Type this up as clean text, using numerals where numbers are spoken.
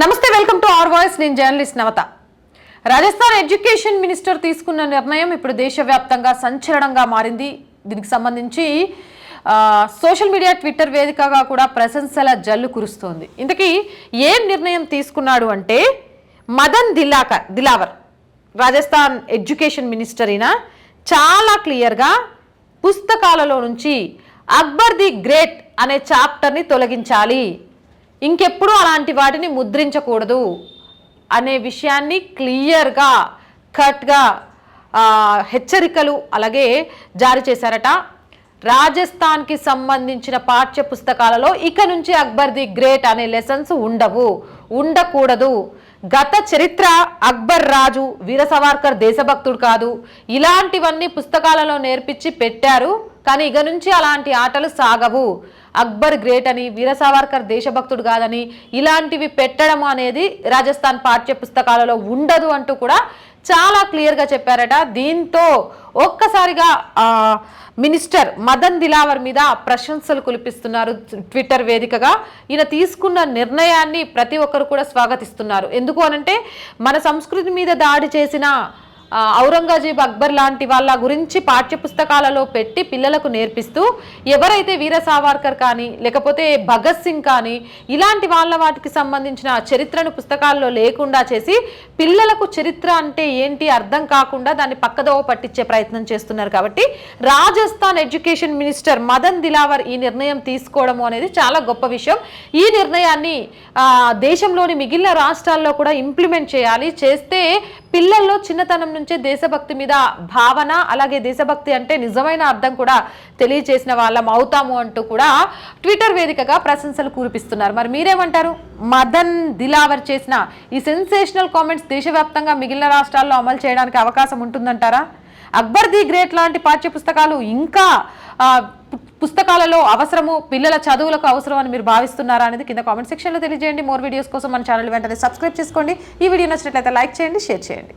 నమస్తే, welcome to our voice. నేను journalist నవత. Rajasthan education minister తీసుకున్న నిర్ణయం ఇప్పుడు దేశవ్యాప్తంగా సంచలనంగా మారింది. దీనికి సంబంధించి సోషల్ మీడియా, ట్విట్టర్ వేదికగా కూడా ప్రశంసల జల్లు కురుస్తోంది. ఇంతకీ ఏం నిర్ణయం తీసుకున్నాడు అంటే, మదన్ దిలావర్ రాజస్థాన్ ఎడ్యుకేషన్ మినిస్టర్ అయినా చాలా క్లియర్గా పుస్తకాలలో నుంచి అక్బర్ ది గ్రేట్ అనే చాప్టర్ని తొలగించాలి, ఇంకెప్పుడు అలాంటి వాటిని ముద్రించకూడదు అనే విషయాన్ని క్లియర్గా కట్గా హెచ్చరికలు అలాగే జారీ చేశారట. రాజస్థాన్కి సంబంధించిన పాఠ్య పుస్తకాలలో ఇక నుంచి అక్బర్ ది గ్రేట్ అనే లెసన్స్ ఉండకూడదు. గత చరిత్ర, అక్బర్ రాజు, వీర సవార్కర్ దేశభక్తుడు కాదు, ఇలాంటివన్నీ పుస్తకాలలో నేర్పించి పెట్టారు. కానీ ఇక నుంచి అలాంటి ఆటలు సాగవు. అక్బర్ గ్రేట్ అని, వీర సావర్కర్ దేశభక్తుడు కాదని ఇలాంటివి పెట్టడం అనేది రాజస్థాన్ పాఠ్య పుస్తకాలలో ఉండదు అంటూ కూడా చాలా క్లియర్గా చెప్పారట. దీంతో ఒక్కసారిగా మినిస్టర్ మదన్ దిలావర్ మీద ప్రశంసలు కురిపిస్తున్నారు ట్విట్టర్ వేదికగా. ఈయన తీసుకున్న నిర్ణయాన్ని ప్రతి ఒక్కరు కూడా స్వాగతిస్తున్నారు. ఎందుకు అనంటే, మన సంస్కృతి మీద దాడి చేసిన ఔరంగజేబ్, అక్బర్ లాంటి వాళ్ళ గురించి పాఠ్య పుస్తకాలలో పెట్టి పిల్లలకు నేర్పిస్తూ, ఎవరైతే వీర సావర్కర్ కానీ లేకపోతే భగత్ సింగ్ కానీ ఇలాంటి వాటికి సంబంధించిన చరిత్రను పుస్తకాల్లో లేకుండా చేసి పిల్లలకు చరిత్ర అంటే ఏంటి అర్థం కాకుండా దాన్ని పక్కదోవ పట్టించే ప్రయత్నం చేస్తున్నారు. కాబట్టి రాజస్థాన్ ఎడ్యుకేషన్ మినిస్టర్ మదన్ దిలావర్ ఈ నిర్ణయం తీసుకోవడం అనేది చాలా గొప్ప విషయం. ఈ నిర్ణయాన్ని దేశంలోని మిగిలిన రాష్ట్రాల్లో కూడా ఇంప్లిమెంట్ చేయాలి. చేస్తే పిల్లల్లో చిన్నతనం నుంచే దేశభక్తి మీద భావన, అలాగే దేశభక్తి అంటే నిజమైన అర్థం కూడా తెలియజేసిన వాళ్ళం అవుతాము అంటూ కూడా ట్విట్టర్ వేదికగా ప్రశంసలు కురిపిస్తున్నారు. మరి మీరేమంటారు? మదన్ దిలావర్ చేసిన ఈ సెన్సేషనల్ కామెంట్స్ దేశవ్యాప్తంగా మిగిలిన రాష్ట్రాల్లో అమలు చేయడానికి అవకాశం ఉంటుందంటారా? అక్బర్ ది గ్రేట్ లాంటి పాఠ్య పుస్తకాలు ఇంకా పుస్తకాలలో అవసరము, పిల్లల చదువులకు అవసరం అని మీరు భావిస్తున్నారా అనేది కింద కామెంట్ సెక్షన్లో తెలియజేయండి. మోర్ వీడియోస్ కోసం మన ఛానల్ వెంటనే సబ్స్క్రైబ్ చేసుకోండి. ఈ వీడియో నచ్చినట్లయితే లైక్ చేయండి, షేర్ చేయండి.